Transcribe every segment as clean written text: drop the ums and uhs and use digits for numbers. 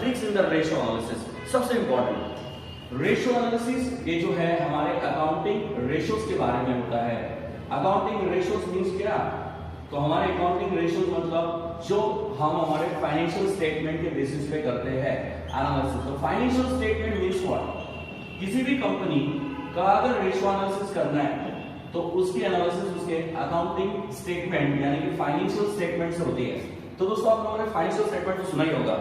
Tricks in the ratio analysis. सबसे important ratio analysis ये जो है हमारे अकाउंटिंग रेशियोज के बारे में होता है। अकाउंटिंग रेशियोज मींस क्या? तो हमारे अकाउंटिंग रेशियोज मतलब जो हम हमारे फाइनेंशियल स्टेटमेंट के बेसिस पे करते हैं एनालिसिस। तो फाइनेंशियल स्टेटमेंट मींस व्हाट? किसी भी कंपनी का अगर रेशियो एनालिसिस करना है तो उसकी एनालिसिस उसके अकाउंटिंग स्टेटमेंट यानी कि फाइनेंशियल स्टेटमेंट से होती है। तो दोस्तों आप लोगों ने फाइनेंशियल स्टेटमेंट तो सुना ही होगा,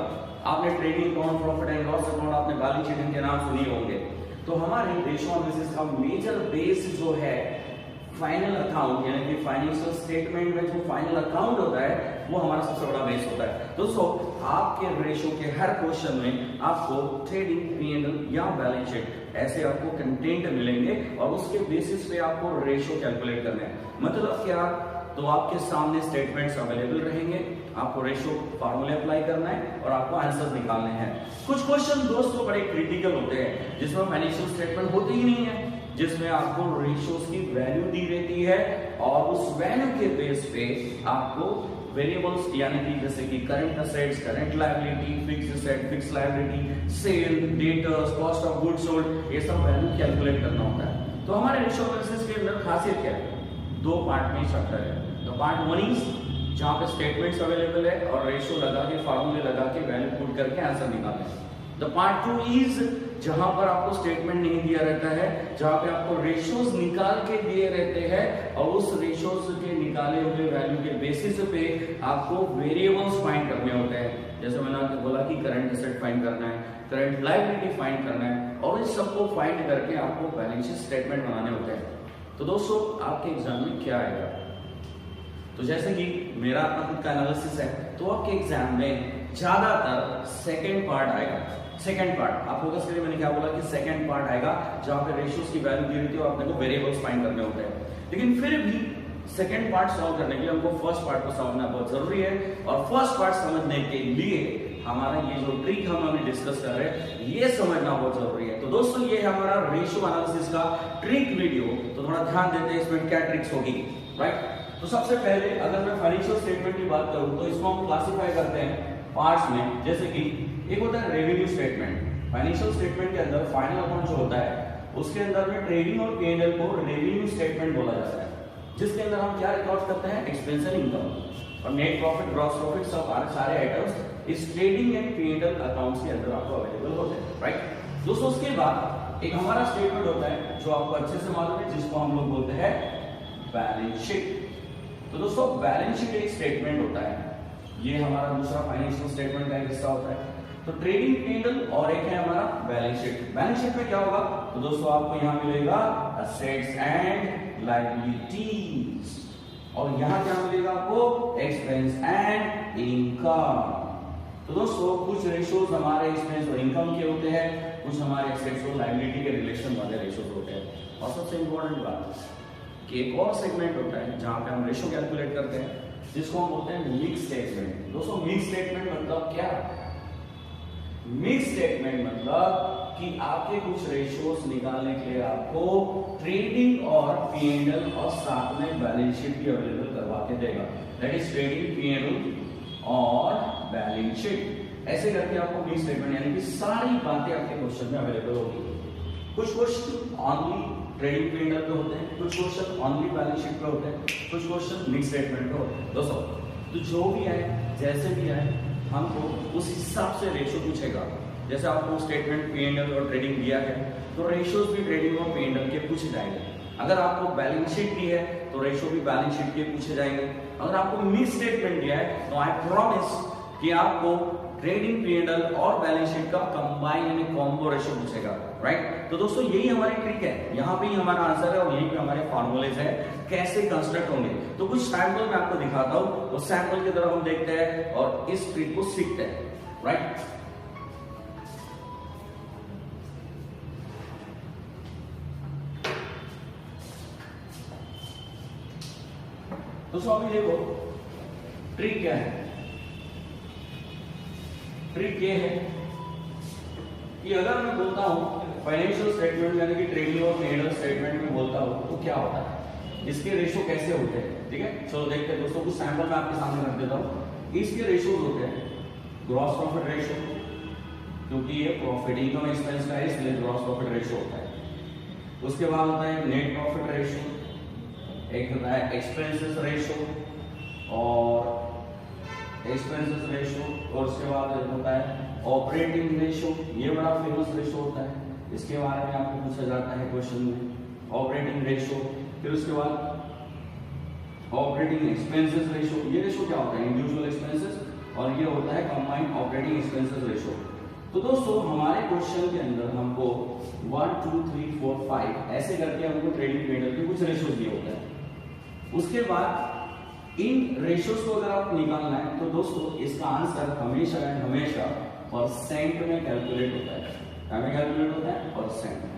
आपने trading account, profit and loss account, आपने बैलेंस शीट के नाम सुने होंगे। तो हमारे रेशियो एनालिसिस का मेजर बेस जो है फाइनल अकाउंट यानी कि फाइनेंशियल स्टेटमेंट में जो फाइनल अकाउंट होता है वो हमारा सबसे बड़ा बेस होता है। दोस्तों आपके रेशियो के हर क्वेश्चन में आपको ट्रेडिंग, P&L या बैलेंस शीट ऐसे आपको कंटेंट मिलेंगे और उसके बेसिस पे आपको रेशियो कैलकुलेट करना है। मतलब क्या? तो आपके सामने स्टेटमेंट्स अवेलेबल रहेंगे, आपको रेशियो फार्मूले अप्लाई करना है और आपको आंसर निकालने हैं। कुछ क्वेश्चन दोस्तों बड़े क्रिटिकल होते हैं जिसमें फाइनेंशियल स्टेटमेंट होते ही नहीं है, जिसमें आपको रेशियोज की वैल्यू दी रहती है और उस वैल्यू के बेस पे आपको वेरिएबल्स यानी कि जैसे कि current assets, current liability, fixed asset, fixed liability, sale, debtors, cost of goods sold, ये सब वैल्यू कैलकुलेट करना होता है। तो हमारे रेशियो एनालिसिस के अंदर खासियत क्या है? दो पार्ट में स्ट्रक्चर है। तो पार्ट 1 इज जहां पे स्टेटमेंट्स अवेलेबल है और रेशियो लगा के, फार्मूले लगा के, वैल्यू पुट करके आंसर निकालें। द पार्ट 2 इज जहां पर आपको स्टेटमेंट नहीं दिया रहता है, जहां पे आपको रेशियोज निकाल के दिए रहते हैं और उस रेशियोज के निकाले हुए वैल्यू के बेसिस पे आपको वेरिएबल्स फाइंड करने होते हैं। जैसे मैंने आपको बोला कि करंट एसेट फाइंड करना है, करंट लायबिलिटी फाइंड करना है और इन सबको फाइंड करके आपको बैलेंस शीट स्टेटमेंट बनाने होते हैं। तो दोस्तों आपके एग्जाम में क्या आएगा? तो जैसे कि मेरा अपना खुद का एनालिसिस है, तो आपके एग्जाम में ज्यादातर सेकंड पार्ट आएगा। सेकंड पार्ट आप फोकस करिए, मैंने क्या बोला कि सेकंड पार्ट आएगा जहां पे रेशियोज की वैल्यू दी रहती है और अपने को वेरिएबल्स फाइंड करने होते हैं। लेकिन फिर भी सेकंड पार्ट सॉल्व करने के लिए हमको फर्स्ट पार्ट को समझना बहुत जरूरी है और फर्स्ट पार्ट समझने के लिए हमारा ये जो ट्रिक हम अभी डिस्कस कर रहे हैं ये समझना बहुत जरूरी है। तो दोस्तों ये है हमारा रेशियो एनालिसिस का ट्रिक वीडियो। तो थोड़ा ध्यान देते हैं इसमें क्या ट्रिक्स होगी, राइट? तो सबसे पहले अगर मैं फाइनेंशियल स्टेटमेंट की बात करूं तो इसको हम क्लासिफाई करते हैं पार्ट्स में। जैसे कि एक होता है रेवेन्यू स्टेटमेंट। फाइनेंशियल स्टेटमेंट के अंदर फाइनल अकाउंट जो होता है उसके अंदर में ट्रेडिंग और P&L को रेवेन्यू स्टेटमेंट बोला जाता है, जिसके अंदर हम क्या रिकॉर्ड करते हैं? एक्सपेंस एंड इनकम और नेट प्रॉफिट, ग्रॉस प्रॉफिट, सब सारे आइटम्स इस ट्रेडिंग एंड P&L अकाउंट्स के अंदर आपको अवेलेबल होते हैं, राइट? दोस्तों उसके बाद एक हमारा स्टेटमेंट होता है जो आपको अच्छे से मालूम है, जिसको हम लोग बोलते हैं बैलेंस शीट। तो दोस्तों बैलेंस शीट एक स्टेटमेंट होता है, ये हमारा दूसरा फाइनेंशियल स्टेटमेंट का एक हिस्सा होता है। तो ट्रेडिंग, P&L और एक है हमारा बैलेंस शीट। बैलेंस शीट में क्या होगा? तो दोस्तों आपको यहाँ मिलेगा असेट्स एंड लायबिलिटीज और यहाँ क्या मिलेगा आपको? Expense and income. तो दोस्तों कुछ रेशियोज हमारे एक्सपेंस और इनकम के होते हैं, कुछ हमारे एसेट्स और लायबिलिटी के रिलेशन वाले रेशियोज होते हैं। और सबसे इंपॉर्टेंट बात कि एक और सेगमेंट होता है जहां पे हम रेशियो कैलकुलेट करते हैं, जिसको हम बोलते हैं मिक्स स्टेटमेंट। दोस्तों मिक्स स्टेटमेंट मतलब क्या? मिक्स स्टेटमेंट मतलब कि आपके कुछ रेशियोज निकालने के लिए आपको ट्रेडिंग और P&L और साथ में बैलेंस शीट भी अवेलेबल करवा के देगा। दैट इज ट्रेडिंग, P&L और बैलेंस शीट। ऐसे करके आपको मिक्स स्टेटमेंट यानी कि सारी बातें आपके क्वेश्चन में अवेलेबल होगी। कुछ क्वेश्चन ऑनली ट्रेडिंग, P&L पे होते हैं, कुछ क्वेश्चन ऑनली बैलेंस शीट पे होते हैं, कुछ क्वेश्चन मिक्स स्टेटमेंट पे होते हैं। दोस्तों तो जो भी आए, जैसे भी आए, हमको उस हिसाब से रेशियो पूछेगा। जैसे आपको स्टेटमेंट, P&L और ट्रेडिंग दिया है तो रेशियोज भी ट्रेडिंग और P&L के पूछे जाएंगे। अगर आपको बैलेंस शीट दी है तो रेशियो भी बैलेंस शीट के पूछे जाएंगे। अगर आपको मिक्स स्टेटमेंट दिया है तो आई प्रॉमिस कि आपको ट्रेडिंग, P&L और बैलेंस शीट का कंबाइन यानी कॉम्बो रेशियो पूछेगा, राइट? तो दोस्तों यही हमारी ट्रिक है, यहाँ पे ही हमारा आंसर है और यहीं पे हमारे फॉर्मूलेज है कैसे कंस्ट्रक्ट होंगे। तो कुछ सैंपल मैं आपको दिखाता हूँ, उस सैंपल की तरफ हम देखते हैं और इस ट्रिक को सीखते हैं, राइट? दोस्तों अभी देखो ट्रिक क्या है। ट्रिक ये है कि अगर मैं बोलता हूं फाइनेंशियल स्टेटमेंट यानी कि ट्रेडिंग और P&L स्टेटमेंट में बोलता हूं तो क्या होता है, इसके रेशियो कैसे होते हैं, ठीक है? चलो देखते हैं दोस्तों, कुछ सैंपल मैं आपके सामने रख देता हूं। इसके रेशियोज होते हैं ग्रॉस प्रॉफिट रेशियो, क्योंकि ये प्रॉफिट इनकम एक्सपेंस का है, इसलिए ग्रॉस प्रॉफिट रेशियो होता है। उसके बाद होता है नेट प्रॉफिट रेशियो, एक होता है एक्सपेंसेस रेशियो और एक्सपेंसेस रेशियो, और उसके बाद होता है ऑपरेटिंग रेशियो। ये बड़ा फेमस रेशियो होता है, इसके बारे में आपको पूछा जाता है क्वेश्चन में, ऑपरेटिंग रेशियो। फिर उसके बाद ऑपरेटिंग एक्सपेंसेस रेशियो। ये रेशियो क्या होता है? इंडिविजुअल एक्सपेंसेस, और ये होता है कंबाइंड ऑपरेटिंग एक्सपेंसेस रेशियो। तो दोस्तों हमारे क्वेश्चन के अंदर हमको 1 2 3 4 5 ऐसे करके हमको ट्रेडिंग पीरियड के कुछ रेशियोज दिए होते हैं। उसके बाद इन रेशियोज को अगर आप निकालना है तो दोस्तों इसका आंसर हमेशा एंड हमेशा परसेंट में कैलकुलेट होता है। क्या में कैलकुलेट होता है? परसेंट में।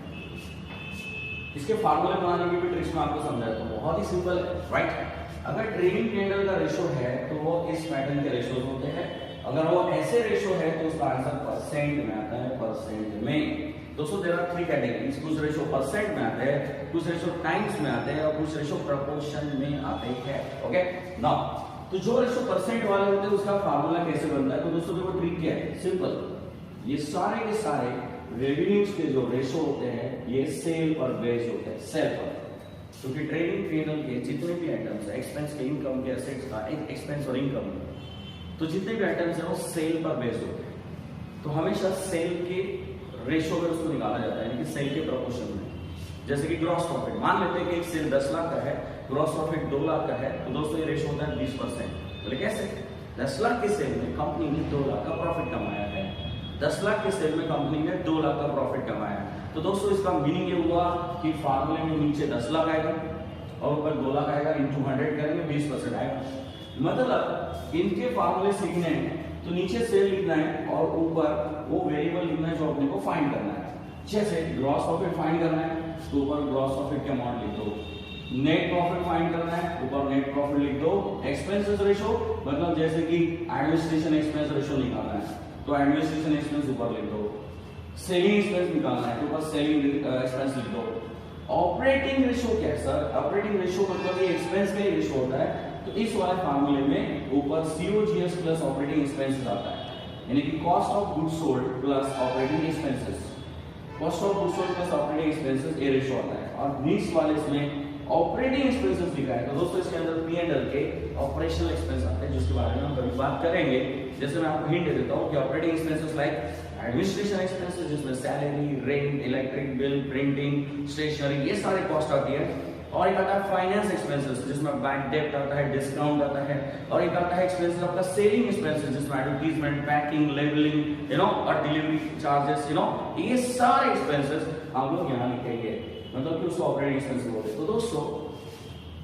इसके फार्मूले बनाने की भी ट्रिक्स मैं आपको समझाता हूं, बहुत ही सिंपल है, राइट। अगर ट्रेडिंग कैंडल का रेशियो है तो वो इस पैटर्न के रेशियोज होते हैं, अगर वो ऐसे रेशियो है तो उसका आंसर परसेंट में आता है, परसेंट में। दोस्तों देयर आर 3 कैटेगरीज, कुछ रेशियो परसेंट में आते हैं, कुछ रेशियो टाइम्स में आते हैं और कुछ रेशियो प्रोपोर्शन में आते हैं। ओके नाउ, तो जो रेशियो परसेंट वाले होते हैं उसका फार्मूला कैसे बनता है? तो दोस्तों देखो ट्रिक क्या है, सिंपल। ये सारे के सारे रेवेन्यूज के जो रेशियो होते हैं ये सेल पर बेस्ड होते हैं, सेल पर। क्योंकि ट्रेडिंग पीएनएल के जितने भी आइटम्स है, एक्सपेंस के, इनकम के, एसेट्स का, एक्सपेंस और इनकम, तो जितने भी आइटम्स हैं वो सेल पर बेस्ड होते हैं। तो हमेशा सेल के रेशियो में उसको निकाला जाता है, यानी कि सेल के प्रोपोर्शन में। जैसे कि ग्रॉस प्रॉफिट, मान लेते हैं कि एक सेल 10 लाख का है, ग्रॉस प्रॉफिट 2 लाख का है, तो दोस्तों ये रेशियो होता है 20%। बोले कैसे? 10 लाख के सेल में कंपनी ने 2 लाख का प्रॉफिट कमाया है, 10 लाख के सेल में कंपनी ने 2 लाख का प्रॉफिट कमाया है। तो दोस्तों इसका मीनिंग ये हुआ कि फार्मूले में नीचे 10 लाख आएगा और ऊपर 2 लाख आएगा, इंटू 100 करेंगे 20% आएगा। मतलब इनके फार्मूले सीखने हैं तो नीचे सेल लिखना है और ऊपर वो वेरिएबल लिखना है जो अपने को फाइंड करना है। जैसे ग्रॉस प्रॉफिट फाइंड करना है तो ऊपर ग्रॉस प्रॉफिट के अमाउंट लिख दो, नेट प्रॉफिट फाइंड करना है ऊपर नेट प्रॉफिट लिख दो, एक्सपेंसेस रेशियो मतलब जैसे कि एडमिनिस्ट्रेशन एक्सपेंस रेशियो निकालना है तो एडमिनिस्ट्रेशन एक्सपेंस ऊपर लिख दो, सेलिंग एक्सपेंस निकालना है तो ऊपर सेलिंग एक्सपेंस लिख दो। ऑपरेटिंग रेशियो क्या है सर? ऑपरेटिंग रेशियो मतलब ये एक्सपेंस का ही रेशियो होता है, तो इस वाले फार्मूले में ऊपर COGS प्लस ऑपरेटिंग एक्सपेंसेस आता है, यानी कि cost of goods sold plus operating expenses, cost of goods sold plus operating expenses ये रेशियो आता है। और नीचे वाले इसमें ऑपरेटिंग एक्सपेंसेस लिखा है, तो दोस्तों इसके अंदर P&L के ऑपरेशनल एक्सपेंस आते हैं जिसके बारे में हम कभी बात करेंगे। जैसे मैं आपको हिंट दे देता हूं कि operating expenses like administration expenses जिसमें salary, rent, electric bill, printing, stationery ये सारे कॉस्ट आती है। और एक आता है फाइनेंस एक्सपेंसेस जिसमें बैंक डेब्ट आता है, डिस्काउंट आता है, और एक आता है एक्सपेंसेस आपका सेलिंग एक्सपेंसेस जिसमें एडवर्टाइजमेंट, पैकिंग, लेबलिंग और डिलीवरी चार्जेस ये सारे एक्सपेंसेस हम लोग यहाँ लिखेंगे, मतलब कि उसको ऑपरेटिंग एक्सपेंसेस बोलते हैं। तो दोस्तों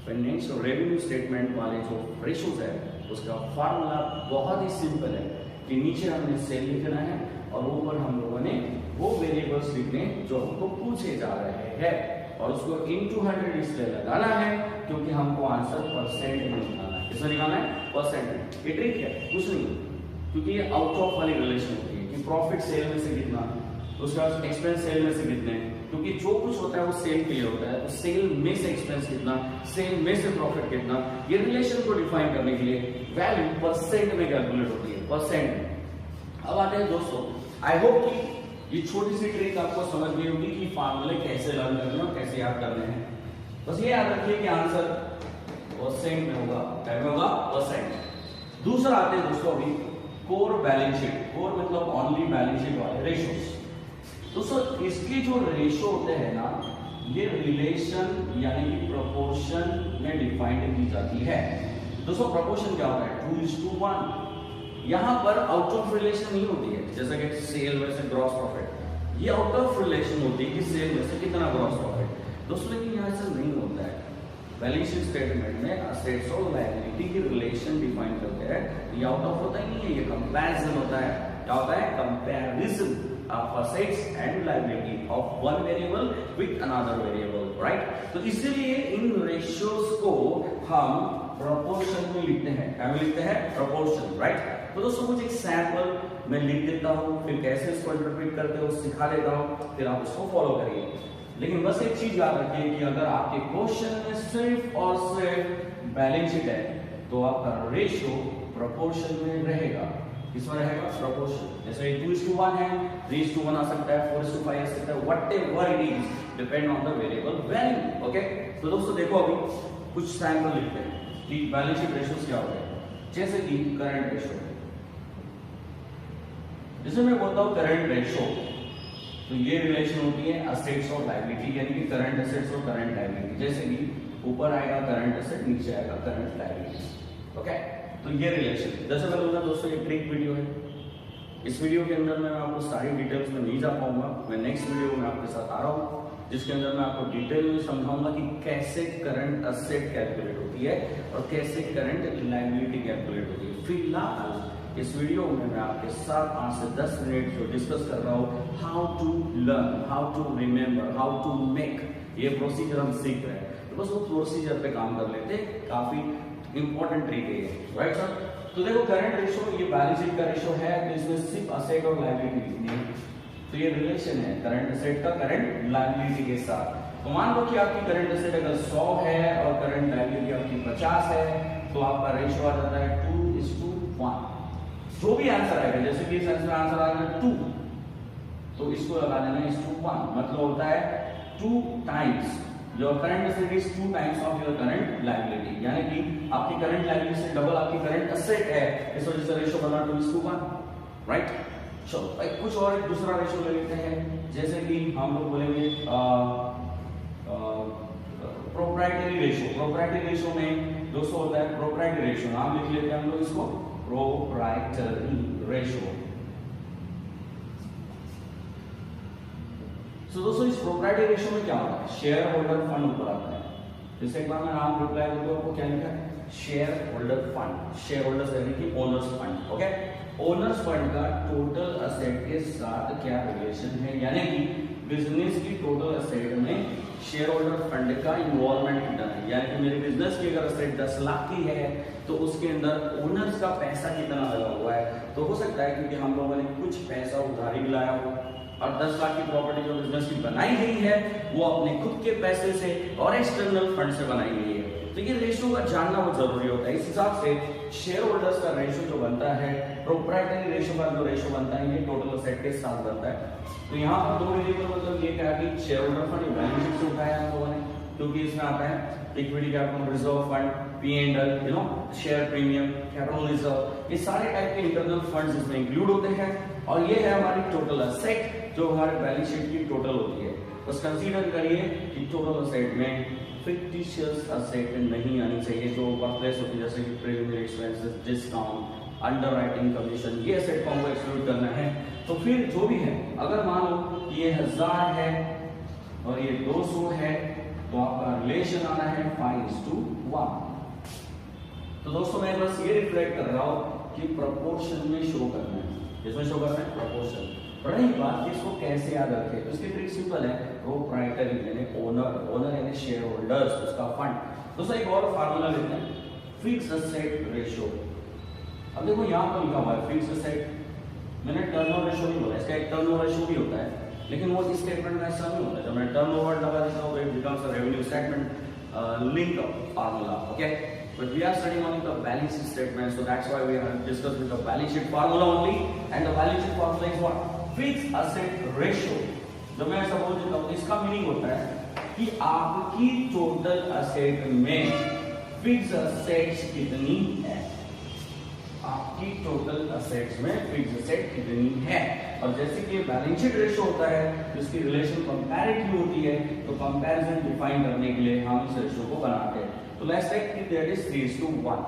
फाइनेंशियल रेवेन्यू स्टेटमेंट वाले जो रेशियोज है उसका फार्मूला बहुत ही सिंपल है कि नीचे हमने सेल लिखना है और ऊपर हम लोगों ने वो वेरिएबल्स लिखने जो हमको पूछे जा रहे हैं और उसको into 100 इसलिए लगाना है क्योंकि हमको आंसर परसेंट में निकालना है। किसमें निकालना है? परसेंट में। ये ट्रिक है, कुछ नहीं, क्योंकि ये आउट ऑफ वाली रिलेशन होती है कि प्रॉफिट सेल में से कितना, उसके बाद एक्सपेंस सेल में से कितने, क्योंकि जो कुछ होता है वो सेल के लिए होता है, तो सेल में से एक्सपेंस कितना, सेल में से प्रॉफिट कितना, ये रिलेशन को डिफाइन करने के लिए वैल्यू परसेंट में कैलकुलेट होती है, परसेंट में। अब आते हैं दोस्तों, आई होप कि ये छोटी सी ट्रिक आपको समझ गई होगी कि फार्मूले कैसे लर्न करने और कैसे याद करने हैं। बस ये याद रखिए कि आंसर परसेंट में होगा, क्या में होगा? परसेंट। दूसरा आते हैं दोस्तों अभी कोर बैलेंस शीट। कोर मतलब ओनली बैलेंस शीट वाले रेशियोज। दोस्तों इसके जो रेशियो होते हैं ना, ये रिलेशन यानी कि प्रोपोर्शन में डिफाइंड की जाती है। दोस्तों प्रोपोर्शन क्या होता है? 2:1। यहाँ पर आउट ऑफ रिलेशन नहीं होती है, जैसा कि सेल में से ग्रॉस प्रॉफिट, ये आउट ऑफ रिलेशन होती है कि सेल में से कितना ग्रॉस प्रॉफिट। दोस्तों लेकिन यहाँ ऐसा नहीं होता है। बैलेंस शीट स्टेटमेंट में असेट्स और लायबिलिटी की रिलेशन डिफाइन करते हैं, ये आउट ऑफ होता ही नहीं है, ये कंपैरिजन होता है। क्या होता है? Comparison of assets and liability of one variable with another variable, right? तो इसीलिए इन रेशियोज को हम प्रोपोर्शन में लिखते हैं। क्या में लिखते हैं? Proportion, right? तो दोस्तों कुछ एक सैंपल मैं लिख देता हूँ, फिर कैसे इसको इंटरप्रेट करते हो सिखा देता हूँ, फिर आप उसको फॉलो करिए। लेकिन बस एक चीज याद रखिए कि अगर आपके क्वेश्चन में सिर्फ और सिर्फ बैलेंस शीट है तो आपका रेशियो प्रोपोर्शन में रहेगा। इसमें रहेगा प्रोपोर्शन। जैसे 2:1 है, 3:1 आ सकता है, 4:5 आ सकता है, whatever it is, depend on the variable value. Okay, तो दोस्तों देखो अभी कुछ सैंपल लिखते हैं कि बैलेंस शीट रेशियोज क्या होते हैं। जैसे कि करंट रेशियो, जैसे मैं बोलता हूँ करंट रेशियो, तो ये रिलेशन होती है असेट्स और लायबिलिटी, यानी कि करंट एसेट्स और करंट लायबिलिटी। जैसे कि ऊपर आएगा करंट एसेट, नीचे आएगा करंट लायबिलिटी। ओके, तो ये रिलेशन, जैसे मैं बोलूँगा दोस्तों ये ट्रिक वीडियो है, इस वीडियो के अंदर मैं आपको सारी डिटेल्स में नहीं जा पाऊंगा। मैं नेक्स्ट वीडियो में आपके साथ आ रहा हूँ जिसके अंदर मैं आपको डिटेल में समझाऊंगा कि कैसे करंट एसेट कैलकुलेट होती है और कैसे करंट लायबिलिटी कैलकुलेट होती है। फिलहाल इस वीडियो में मैं आपके साथ 5 से 10 मिनट जो डिस्कस कर रहा हूँ, how to learn, how to remember, how to make, ये प्रोसीजर हम सीख रहे हैं। तो बस वो प्रोसीजर पे काम कर लेते, काफी इंपॉर्टेंट ट्रिक है ये, राइट सर। तो देखो करंट रेशियो, ये बैलेंस शीट का रेशियो है, तो इसमें सिर्फ असेट और लायबिलिटी लिखनी है। तो ये रिलेशन है करंट एसेट का करंट लायबिलिटी के साथ। तो मान लो कि आपकी करंट एसेट अगर 100 है और करंट लायबिलिटी आपकी 50 है, तो आपका रेशियो आ जाता है 2:1। जो भी आंसर आएगा, जैसे कि इस आंसर आएगा 2, तो इसको लगा देना 1:1, मतलब होता है 2 times your current asset is 2 times of your current liability, यानी कि आपकी करंट लायबिलिटी से डबल आपकी करंट एसेट है, इस वजह से रेशियो बना 2:1, राइट। चलो भाई कुछ और दूसरा रेशियो ले लेते हैं, जैसे कि हम लोग बोलेंगे प्रोप्राइटरी रेशियो। प्रोप्राइटरी रेशियो में दोस्तों होता है प्रोप्राइटरी रेशियो, नाम लिख लेते हैं हम लोग इसको, प्रोप्राइटरी रेशियो। तो दोस्तों इस प्रोप्राइटरी रेशियो में क्या होता है, शेयर होल्डर फंड ऊपर आता है। जैसे एक बार मैं नाम रिप्लाई करते हो, क्या लिखा है, share holder fund, share holders यानी कि owner's fund. Okay, owner's fund का टोटल एसेट के साथ क्या रिलेशन है, यानी कि बिजनेस की टोटल एसेट में शेयर होल्डर फंड का इन्वॉल्वमेंट कितना है, यानी कि मेरे बिजनेस की अगर एसेट 10 लाख की है तो उसके अंदर ओनर्स का पैसा कितना लगा हुआ है। तो हो सकता है क्योंकि हम लोगों ने कुछ पैसा उधारी भी लाया हो और 10 लाख की प्रॉपर्टी जो बिजनेस की बनाई गई है वो अपने खुद के पैसे से और एक्सटर्नल फंड से बनाई गई है। तो ये रेशियो का जानना बहुत जरूरी होता है। इस हिसाब से शेयर होल्डर्स का रेशियो जो बनता है, प्रोप्राइटरी रेशियो का जो रेशियो बनता है, ये टोटल एसेट के साथ बनता है। तो यहाँ पर दो वेरिएबल, मतलब ये क्या कि share holder fund balance sheet से उठाया हम लोगों ने, क्योंकि इसमें आता है equity capital reserve fund, P&L, share premium, capital reserve, ये सारे टाइप के इंटरनल फंड्स इसमें इंक्लूड होते हैं। और ये है हमारी टोटल एसेट जो हमारे बैलेंस शीट की टोटल होती है। बस कंसीडर करिए कि टोटल एसेट में फिक्टिशियस एसेट नहीं आनी चाहिए, जो वर्कलेस होती है, जैसे कि premium expenses, discount, underwriting commission, ये एसेट को हमको एक्सक्लूड करना है। तो फिर जो भी है, अगर मान लो कि ये 1000 है और ये 200 है, तो आपका रिलेशन आना है 5:1। तो दोस्तों मैं बस ये रिफ्लेक्ट कर रहा हूँ कि प्रोपोर्शन में शो करना है, इसमें शो करना है प्रोपोर्शन। रही बात कि इसको कैसे याद रखें, तो इसकी ट्रिक सिंपल है, प्रोप्राइटरी यानी ओनर यानी शेयर होल्डर्स, उसका फंड। दोस्तों एक और फार्मूला लेते हैं, फिक्स्ड एसेट रेशियो। अब देखो यहाँ पर लिखा हुआ है फिक्स्ड एसेट, मैंने टर्नओवर रेशियो नहीं बोला, इसका एक टर्नओवर रेशियो भी होता है, लेकिन वो इस स्टेटमेंट में ऐसा नहीं होता। जब मैं टर्नओवर लगा देता हूँ तो it becomes a revenue statement link formula. Okay, but we are studying only the balance sheet statement, so that's why we are discussing the balance sheet formula only, and the balance sheet formula is what, fixed asset ratio। जब मैं ऐसा बोल देता हूँ, इसका meaning होता है कि आपकी टोटल एसेट में फिक्स्ड एसेट्स कितनी है, आपकी टोटल एसेट्स में फिक्स्ड एसेट कितनी है। और जैसे कि बैलेंस शीट रेशियो होता है, जिसकी रिलेशन कंपैरेटिव होती है, तो कंपैरिजन डिफाइन करने के लिए हम इस रेशियो को बनाते हैं। तो लेट्स टेक कि दैट इज 3:1,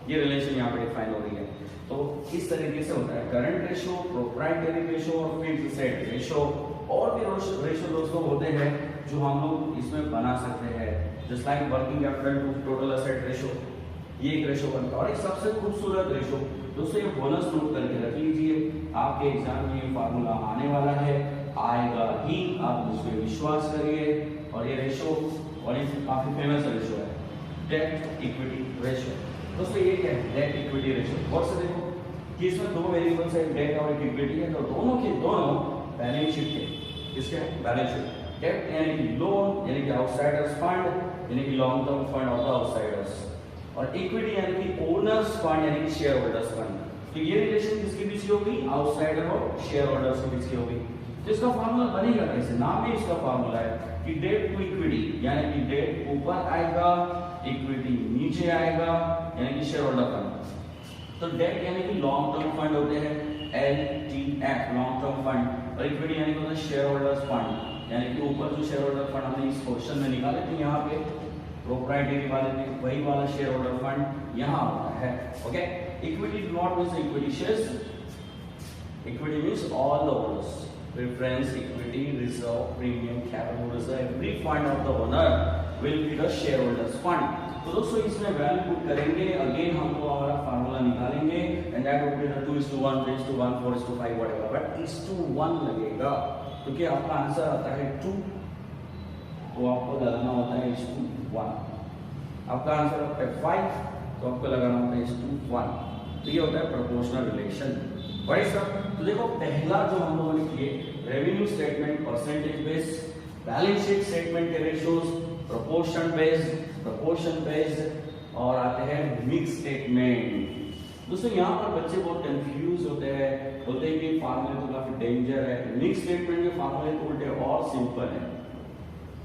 ये रिलेशन यहाँ पे डिफाइन हो रही है। तो इस तरीके से होता है करंट रेशियो, प्रोप्राइटरी रेशियो और फिक्स्ड एसेट रेशियो। और भी रेशियो दोस्तों होते हैं जो हम लोग इसमें बना सकते हैं, just like working capital to total asset ratio, ये एक रेशियो बनता है। और एक सबसे खूबसूरत रेशियो दोस्तों, ये बोनस नोट करके रख लीजिए, आपके एग्जाम में ये फार्मूला आने वाला है, आएगा ही, आप उस पर विश्वास करिए। और ये रेशियो और ये काफी फेमस रेशियो है, डेट इक्विटी रेशियो। दोस्तों ये क्या है, डेट इक्विटी रेशियो। और से देखो कि इसमें दो वेरिएबल्स है, डेट और इक्विटी है, तो दोनों के दोनों बैलेंस शीट के, किसके बैलेंस शीट, डेट यानी कि लोन यानी कि आउटसाइडर्स फंड यानी कि long term fund of the outsiders, और इक्विटी यानी कि ओनर्स फंड यानी कि शेयर होल्डर्स फंड। तो ये रिलेशन किसके बीच की होगी, आउटसाइडर और शेयर होल्डर्स के बीच की होगी। तो इसका फार्मूला बनेगा कैसे, नाम में इसका फार्मूला है कि डेट टू इक्विटी, यानी कि डेट ऊपर आएगा, इक्विटी नीचे आएगा, यानी कि शेयर होल्डर फंड। तो डेट यानी कि लॉन्ग टर्म फंड होते हैं, LTF लॉन्ग टर्म फंड, और इक्विटी यानी कि होता है शेयर होल्डर्स फंड, यानी कि ऊपर जो शेयर होल्डर फंड हमने इस क्वेश्चन में निकाले थे यहाँ पे प्रोप्राइटरी वाले में, वही वाला शेयर होल्डर फंड यहाँ होता है। Okay, equity not means equity shares, equity means all the holders, preference equity reserve premium capital reserve, every fund of the owner will be the share holders fund. तो दोस्तों इसमें value put करेंगे, again हमको हमारा formula निकालेंगे, and that would be the 2:1, 3:1, 4:5 whatever, but 1:1 लगेगा क्योंकि आपका आंसर आता है 2, तो आपको लगाना होता है 1। आपका आंसर आता है 5, तो आपको लगाना होता है 1। तो ये होता है प्रोपोर्शनल रिलेशन। बड़े सर, तो देखो पहला जो हम लोगों ने किए revenue statement percentage based, balance sheet statement के रेशियोज प्रोपोर्शन बेस्ड, और आते हैं मिक्स स्टेटमेंट। दोस्तों यहाँ पर बच्चे बहुत कंफ्यूज होते हैं, बोलते हैं कि फार्मूले तो काफी डेंजर है। मिक्स स्टेटमेंट के फार्मूले तो उल्टे और सिंपल है।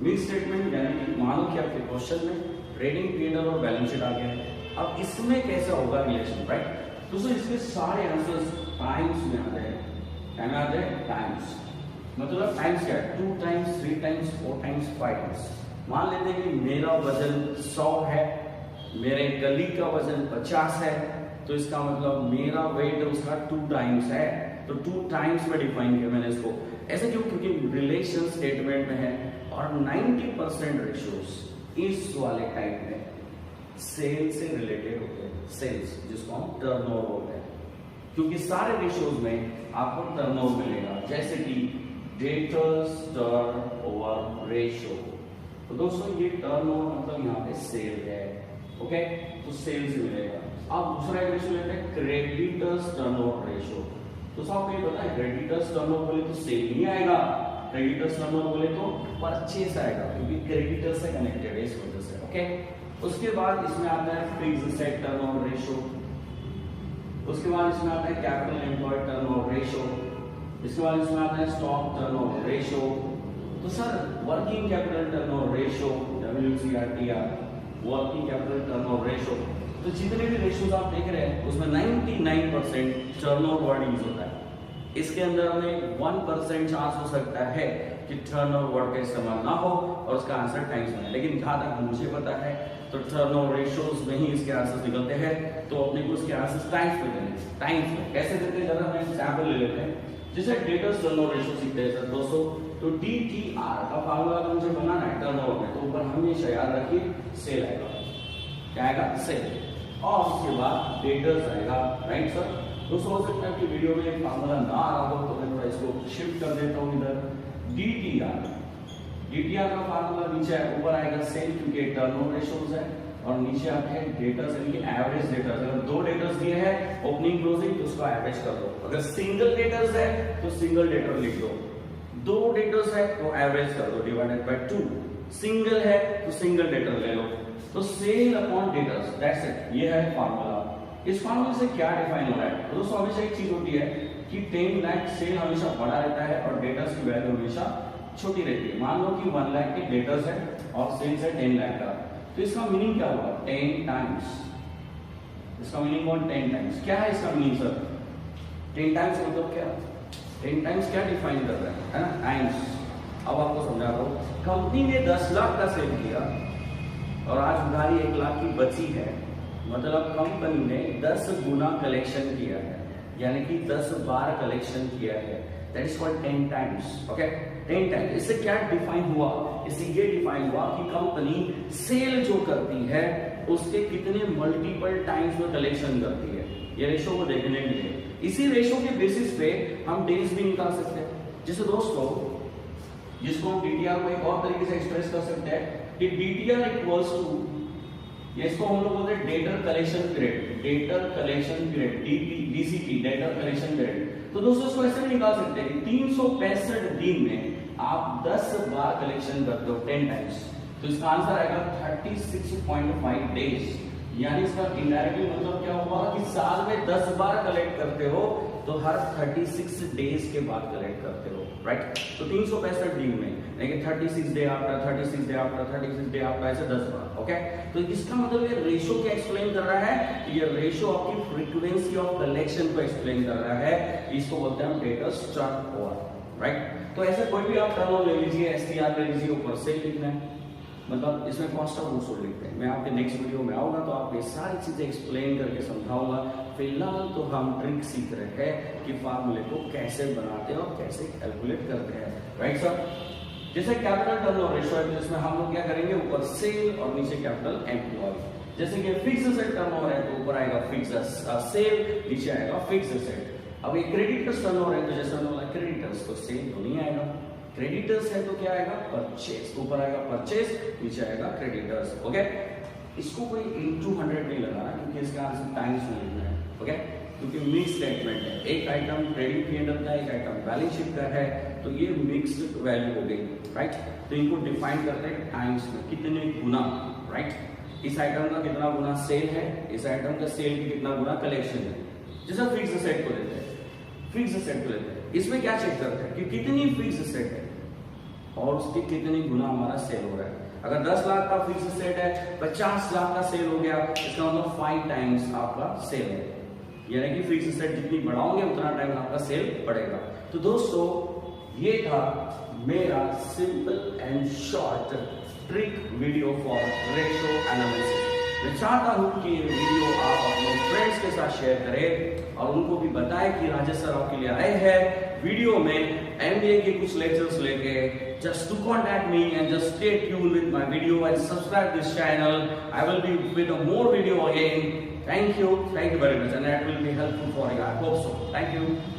मिक्स स्टेटमेंट यानी कि मान लो कि आपके क्वेश्चन में ट्रेडिंग पीएनएल और बैलेंस शीट आ गया है, अब इसमें कैसे होगा रिलेशन, राइट। दोस्तों इसके सारे आंसर्स टाइम्स में आते हैं, टाइम आते हैं टाइम्स, मतलब टाइम्स क्या है, 2 टाइम्स, 3 टाइम्स, 4 टाइम्स, 5 टाइम्स। मान लेते हैं कि मेरा वजन 100 है, मेरे गली का वजन 50 है, तो इसका मतलब मेरा वेट उसका 2 टाइम्स है, तो 2 टाइम्स में डिफाइन किया मैंने इसको। ऐसे क्यों, क्योंकि रिलेशन स्टेटमेंट में है, और 90% रेशियोज इस वाले टाइप में सेल से रिलेटेड होते हैं, सेल्स जिसको हम टर्नओवर बोलते हैं, क्योंकि सारे रेशियोज में आपको टर्नओवर मिलेगा, जैसे कि डेटर्स टर्नओवर रेशियो। तो दोस्तों ये टर्नओवर मतलब यहाँ पे सेल है, ओके, तो सेल से मिलेगा। अब दूसरा एक रेशियो लेते हैं क्रेडिटर्स टर्नओवर रेशियो। तो साहब ये पता है क्रेडिटर्स टर्नओवर बोले तो सेल नहीं आएगा, क्रेडिटर्स टर्नओवर बोले तो परचेस आएगा, क्योंकि क्रेडिटर्स से कनेक्टेड है इस वजह से, ओके। उसके बाद इसमें आता है फिक्स्ड एसेट टर्नओवर रेशियो, उसके बाद इसमें आता है कैपिटल एम्प्लॉयड टर्नओवर रेशियो, इसके बाद इसमें आता है स्टॉक टर्नओवर रेशियो। तो sir working capital turnover ratio, WCRTR, working capital turnover ratio. तो जितने भी रेशियोज आप देख रहे हैं उसमें 99% टर्नओवर वर्ड यूज होता है। इसके अंदर में 1% चांस हो सकता है कि टर्नओवर वर्ड का इस्तेमाल ना हो और उसका आंसर टाइम्स में है, लेकिन जहां तक मुझे पता है तो टर्नओवर रेशियोज में ही इसके आंसर्स निकलते हैं, तो अपने को इसके आंसर्स टाइम्स में देने, टाइम्स में कैसे देते हैं जरा हम एग्जांपल ले लेते हैं। जैसे डेटर्स टर्नओवर रेशियो सीखते हैं सर दोस्तों, तो DTR का फार्मूला अगर मुझे बनाना है टर्नओवर में, तो ऊपर हमेशा याद रखिए सेल आएगा, क्या आएगा, सेल, और उसके बाद डेटर्स आएगा, राइट सर। दोस्तों हो सकता है कि वीडियो में फार्मूला ना आ रहा हो, तो मैं थोड़ा इसको शिफ्ट कर देता हूँ इधर। DTR का फार्मूला नीचे ऊपर आएगा सेल, क्योंकि टर्नओवर रेशियोज है, और नीचे आता है डेटर्स यानी कि एवरेज डेटर्स। अगर 2 डेटर्स दिए हैं ओपनिंग क्लोजिंग, तो उसको एवरेज कर दो। अगर सिंगल डेटर्स है तो सिंगल डेटर लिख दो, 2 डेटर्स है तो एवरेज कर दो डिवाइडेड बाय 2, सिंगल है तो सिंगल डेटर ले लो, तो sale upon debtors, that's it, ये है फार्मूला। इस फार्मूले से क्या डिफाइन हो रहा है, तो दोस्तों हमेशा एक चीज होती है कि 10 लाख सेल हमेशा बड़ा रहता है और डेटर्स की वैल्यू हमेशा छोटी रहती है। मान लो कि 1 लाख के डेटर्स है और सेल्स है 10 लाख का, तो इसका मीनिंग क्या होगा, 10 टाइम्स। इसका मीनिंग कौन, 10 टाइम्स। क्या है इसका मीनिंग सर, 10 टाइम्स मतलब क्या, 10 टाइम्स क्या डिफाइन कर रहा है ना, टाइम्स। अब आपको समझा दो, कंपनी ने 10 लाख का सेल किया और आज उधारी 1 लाख की बची है, मतलब कंपनी ने 10 गुना कलेक्शन किया है, यानी कि 10 बार कलेक्शन किया है, that is called 10 times, okay, 10 times. इससे क्या डिफाइन हुआ, इससे ये डिफाइन हुआ कि कंपनी सेल जो करती है उसके कितने मल्टीपल टाइम्स में कलेक्शन करती है, ये रेशो को देखने के लिए। इसी रेशो के बेसिस पे हम डेज भी निकाल सकते हैं। जैसे दोस्तों जिसको हम DTR को एक और तरीके से एक्सप्रेस कर सकते हैं कि DTR इक्वल्स टू, इसको हम लोग बोलते हैं debtor collection period, debtor collection period, DCP, debtor collection period. तो दोस्तों इसको ऐसे भी निकाल सकते हैं कि 365 दिन में आप 10 बार कलेक्शन करते हो 10 टाइम्स, तो इसका आंसर आएगा 36.5 डेज, यानी इसका इनडायरेक्टली मतलब क्या हुआ कि साल में 10 बार कलेक्ट करते हो तो हर 36 डेज के बाद कलेक्ट करते हो, राइट। तो 365 दिन में, लेकिन 36 day after 36 day after 36 day after, ऐसे 10 बार, ओके। तो इसका मतलब ये रेशो क्या एक्सप्लेन कर रहा है? ये रेशो आपकी फ्रीक्वेंसी ऑफ कलेक्शन को एक्सप्लेन कर रहा है। इसको बोलते हैं हम डेटर्स टर्नओवर, राइट। तो ऐसे कोई भी आप टर्नओवर ले लीजिए, एसटीआर ले लीजिए, ऊपर सेल लिखना है, मतलब इसमें कॉस्ट ऑफ गुड्स सोल्ड लिखते हैं। मैं आपके नेक्स्ट वीडियो में आऊंगा तो आपको ये सारी चीजें एक्सप्लेन करके समझाऊंगा। फिलहाल तो हम ट्रिक सीख रहे हैं कि फार्मूले को कैसे बनाते हैं और कैसे कैलकुलेट करते हैं, राइट सर। जैसे कैपिटल टर्नओवर रेशियो है, जिसमें हम लोग क्या करेंगे, ऊपर सेल और नीचे कैपिटल एम्प्लॉय। जैसे कि फिक्स एसेट टर्नओवर है तो ऊपर आएगा फिक्स सेल, नीचे आएगा फिक्स एसेट। अब ये क्रेडिटर्स टर्नओवर है तो जैसे हमने बोला क्रेडिटर्स, तो सेल तो नहीं आएगा। क्रेडिटर्स है तो क्या आएगा, परचेस, ऊपर आएगा परचेस, नीचे आएगा क्रेडिटर्स, ओके। इसको कोई इनटू 100 नहीं लगाना क्योंकि इसका आंसर टाइम्स में लिखना है, ओके, क्योंकि मिक्स स्टेटमेंट है। एक आइटम क्रेडिट पीएनएल का, एक आइटम बैलेंस शीट का है, तो ये मिक्स्ड वैल्यू हो गई, राइट। तो इनको डिफाइन करते हैं टाइम्स में, कितने गुना, राइट। इस आइटम का कितना गुना सेल है, इस आइटम का सेल की कितना गुना कलेक्शन है। जैसे फिक्स एसेट को लेते हैं, फिक्स एसेट को लेते हैं, इसमें क्या चेक करते हैं कि कितनी फिक्स एसेट है और उसकी कितनी गुना हमारा सेल हो रहा है। अगर 10 लाख का फिक्स एसेट है, 50 लाख का सेल हो गया, इसका मतलब 5 टाइम्स आपका सेल है, यानी कि फिक्स एसेट जितनी बढ़ाओगे उतना टाइम आपका सेल बढ़ेगा। तो दोस्तों ये था मेरा simple and short trick video for ratio analysis. मैं चाहता हूं कि ये वीडियो आप अपने फ्रेंड्स के साथ शेयर करें और उनको भी बताएं कि राजेश सर आपके लिए आए हैं वीडियो में एमबीए के कुछ लेक्चर्स लेके। Just to contact me and just stay tuned with my video and subscribe this channel. I will be with a more video again. Thank you very much, and that will be helpful for you. I hope so. Thank you.